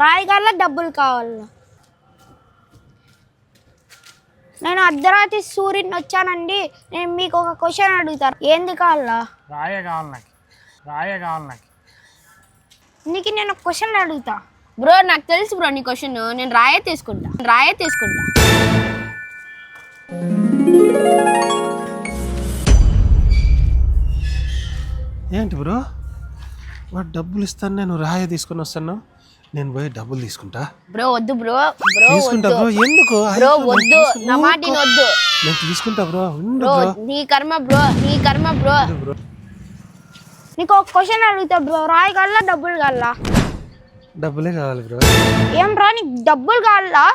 రాయగల డబ్బులు కావాలా? నేను అర్ధరాత్రి సూర్యుని వచ్చానండి. నేను మీకు ఒక క్వశ్చన్ అడుగుతాను. ఏంది కావాలా? రాయే కావాలి నాకు. నీకు నేను ఒక క్వశ్చన్ అడుగుతా. బ్రో నాకు తెలుసు బ్రో నీ క్వశ్చన్. నేను రాయే తీసుకుంటా. ఏంటి బ్రో వాడు డబ్బులు ఇస్తాను, నేను రాయ తీసుకొని వస్తాను, నేను పోయి డబ్బులు తీసుకుంటా. బ్రో వద్దు బ్రో. తీసుకుంటా బ్రో. ఎందుకు బ్రో వద్దు, నా మాట వద్దు. నేను తీసుకుంటా బ్రో. బ్రో నీ కర్మ బ్రో. నీకు ఒక క్వశ్చన్ అడుగుతా బ్రో. రాయగల డబ్బులు కావాలా? డబ్బులే కావాలి బ్రో. ఏం రా నీకు డబ్బులు కావాలా?